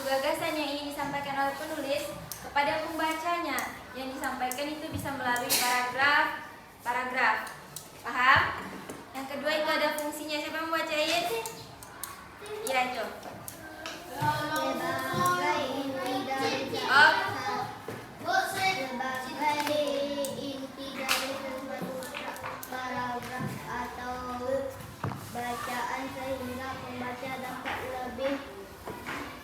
gagasan yang ingin disampaikan oleh penulis kepada pembacanya. Yang disampaikan itu bisa melalui paragraf. Paham? Yang kedua itu ada fungsinya. Siapa yang membaca ayat? Iya, itu. Sebagai inti dari suatu paragraf atau bacaan sehingga pembaca dapat lebih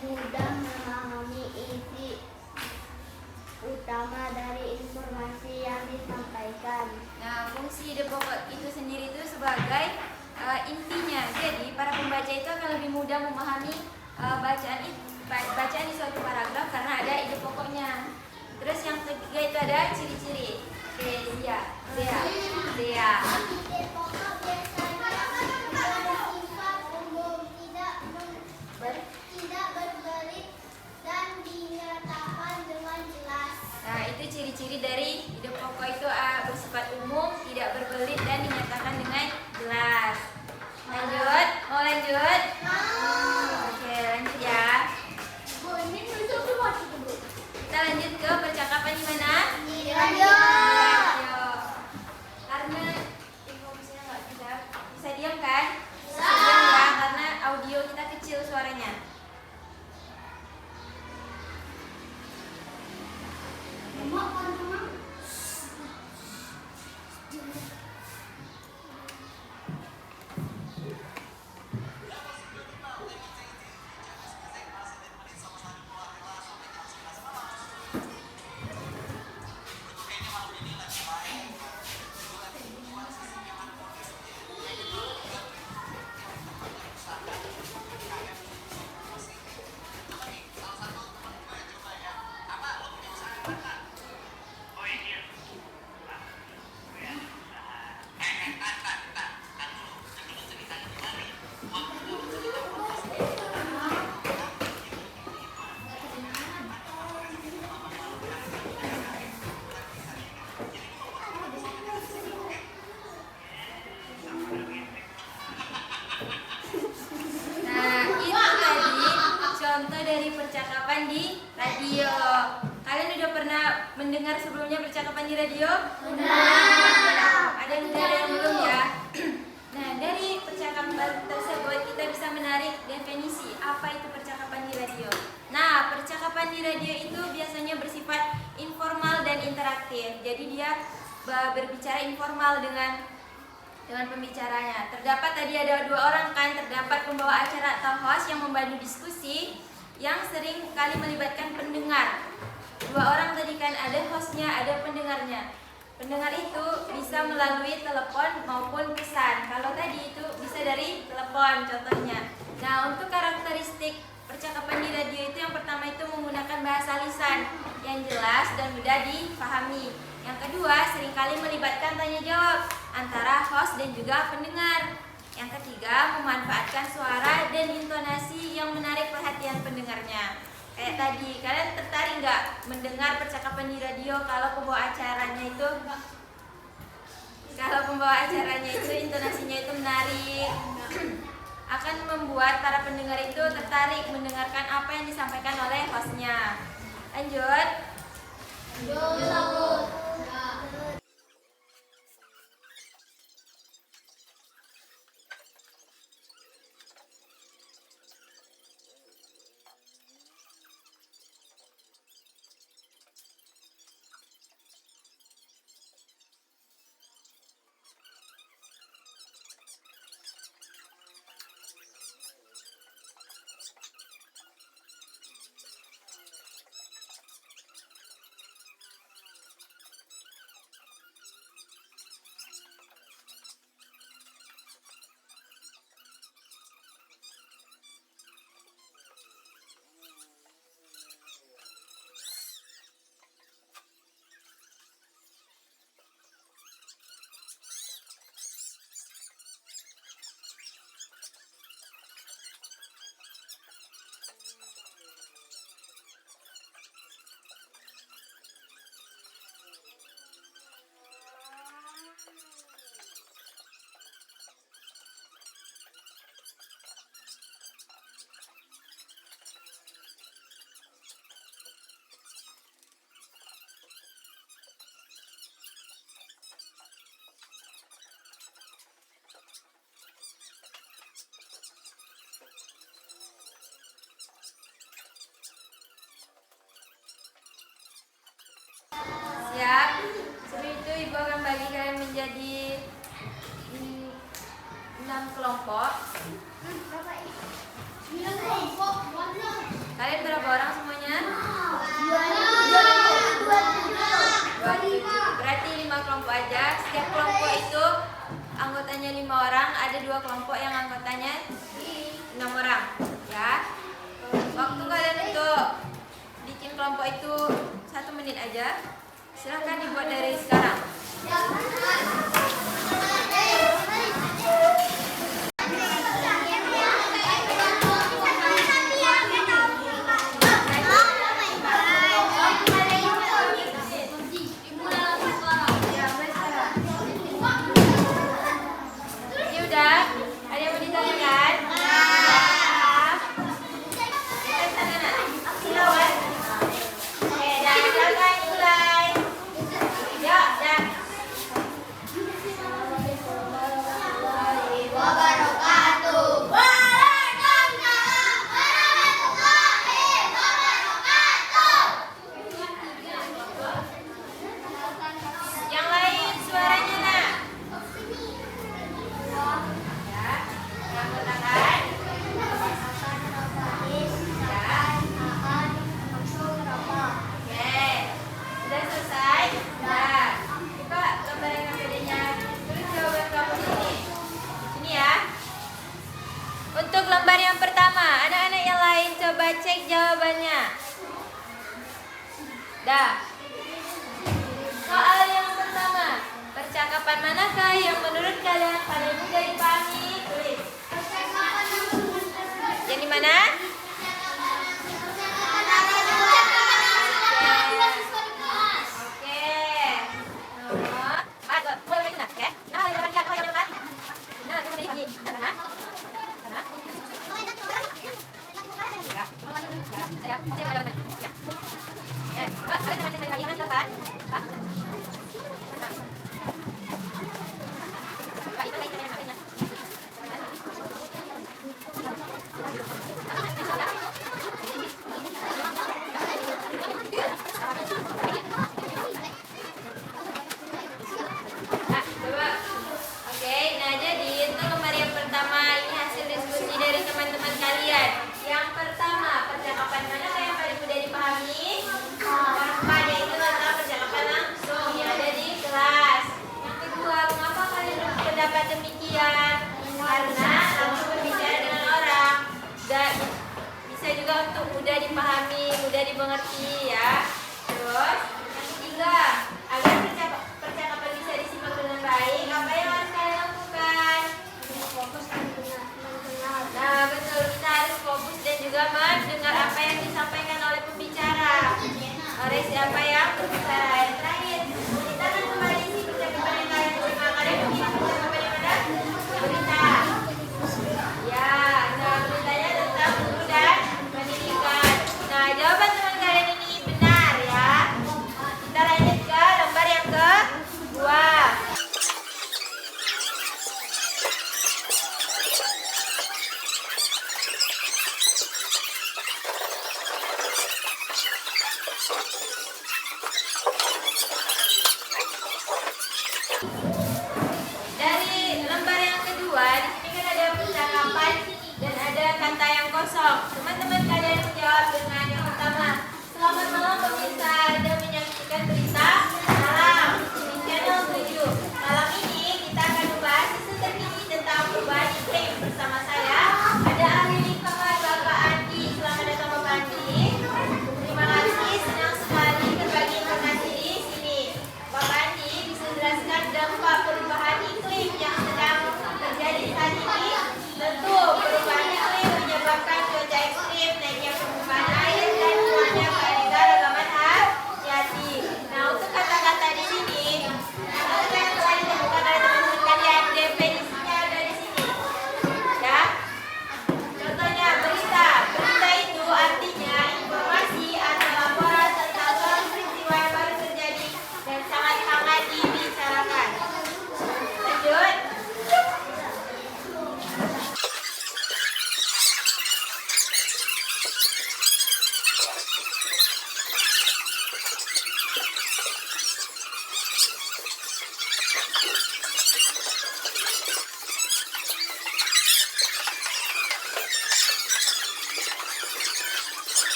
mudah memahami isi utama dari informasi yang disampaikan. Nah, fungsi ide pokok itu sendiri itu sebagai intinya. Jadi, para pembaca itu akan lebih mudah memahami bacaan di suatu paragraf karena ada ide pokoknya. Terus yang ketiga itu ada ciri-ciri. Dea. Ide pokok biasanya bersifat umum, tidak berbelit dan dinyatakan dengan jelas. Nah, itu ciri-ciri dari ide pokok itu bersifat umum, tidak berbelit dan dinyatakan dengan jelas. Lanjut, mau lanjut? Oke, lanjut ya. Kita lanjut ke percakapan di mana? Radio. Radio. Karena informasinya nggak bisa diam kan? Bisa diam ya, karena audio kita kecil suaranya. Percakapan di radio. Kalian udah pernah mendengar sebelumnya percakapan di radio? Benar. Ada yang belum ya? Nah, dari percakapan tersebut kita bisa menarik definisi apa itu percakapan di radio. Nah, percakapan di radio itu biasanya bersifat informal dan interaktif. Jadi dia berbicara informal dengan pembicaranya. Terdapat tadi ada 2 orang kan, terdapat pembawa acara atau host yang membantu diskusi yang sering kali melibatkan pendengar. 2 orang tadi kan, ada hostnya, ada pendengarnya. Pendengar itu bisa melalui telepon maupun pesan. Kalau tadi itu bisa dari telepon contohnya. Nah, untuk karakteristik percakapan di radio itu yang pertama itu menggunakan bahasa lisan yang jelas dan mudah dipahami. Yang kedua, seringkali melibatkan tanya jawab antara host dan juga pendengar. Yang ketiga, memanfaatkan suara dan intonasi yang menarik perhatian pendengarnya. Kayak tadi, kalian tertarik nggak mendengar percakapan di radio kalau pembawa acaranya itu intonasinya itu menarik, akan membuat para pendengar itu tertarik mendengarkan apa yang disampaikan oleh hostnya. Lanjut. Siap. Sebelum itu Ibu akan bagi kalian menjadi 6 kelompok. Kalian berapa orang semuanya? 27. Berarti 5 kelompok aja. Setiap kelompok itu anggotanya 5 orang. Ada 2 kelompok yang anggotanya 6 orang. Ya. Waktu kalian untuk bikin kelompok itu 1 menit aja. Silahkan dibuat dari sekarang. Untuk lembar yang pertama, anak-anak yang lain coba cek jawabannya. Dah. Soal yang pertama, percakapan manakah yang menurut kalian paling mudah dipahami? Tulis. Yang di mana? Demikian karena langsung berbicara dengan orang dan bisa juga untuk mudah dipahami, mudah dimengerti ya. Terus yang ketiga, agar percakapan bisa disimak dengan baik, apa yang harus kalian lakukan? Fokus dan mendengar. Nah betul, kita harus fokus dan juga mendengar apa yang disampaikan oleh pembicara, oleh siapa yang berbicara. Yang terakhir, kita akan kembali isi percakapan yang kalian terima. Kalian bisa percakapan yang mana? Berita. Ya, nah beritanya tentang guru dan pendidikan. Nah, jawaban teman kalian ini benar ya. Kita lanjut ke lembar yang kedua. Dari lembar yang kedua, di sini kan ada percakapan dan ada kata yang kosong. Teman-teman kalian menjawab dengan yang pertama. Selamat malam pemirsa, Anda menyaksikan berita malam di channel 7. Malam ini kita akan membahas isu terkini tentang perubahan iklim. Bersama saya ada ahli lingkungan Bapak Andi. Selamat datang Bapak Andi. Terima kasih, senang sekali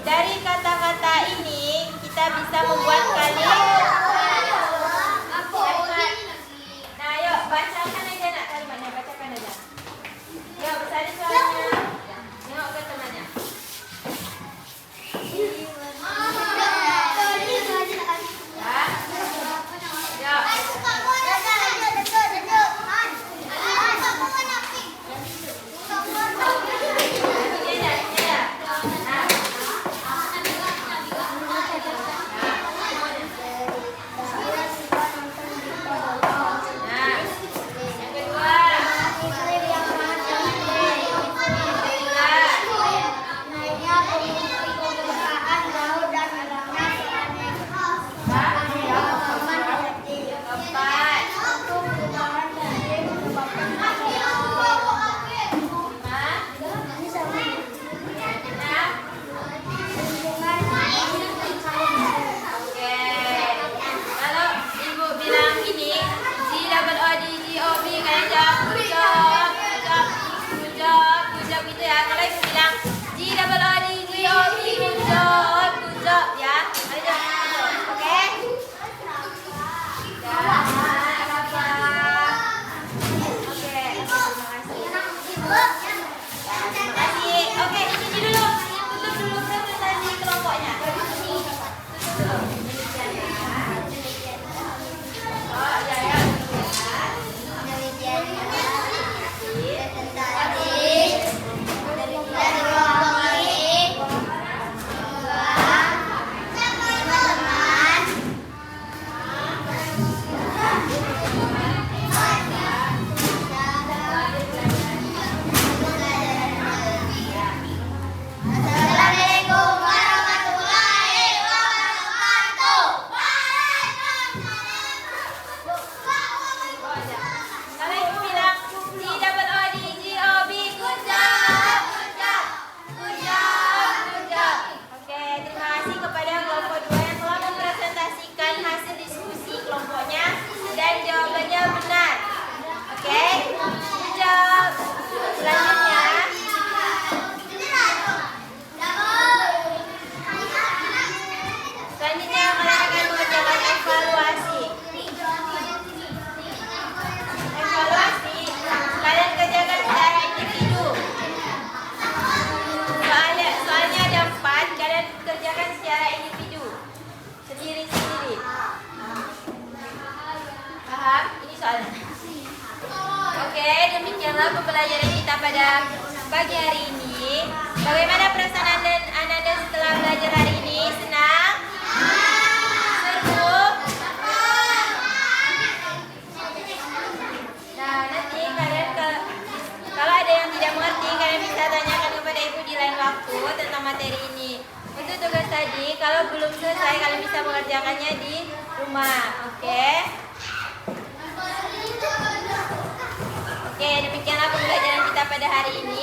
dari kata-kata ini kita bisa membuat kalimat. Nah, yuk bacakan aja nak kalimatnya, bacakan aja. Yuk, bersari suaranya. Tengok ke temannya. Ya. Yuk. Ini aja. Nah. Nah, yang kedua. Pembelajaran kita pada pagi hari ini. Bagaimana perasaan Ananda setelah belajar hari ini? Senang? Seru? Nah, nanti kalian kalau ada yang tidak mengerti, kalian bisa tanyakan kepada ibu di lain waktu tentang materi ini. Untuk tugas tadi, kalau belum selesai, kalian bisa mengerjakannya di rumah. Oke? Oke, demikianlah pembelajaran kita pada hari ini.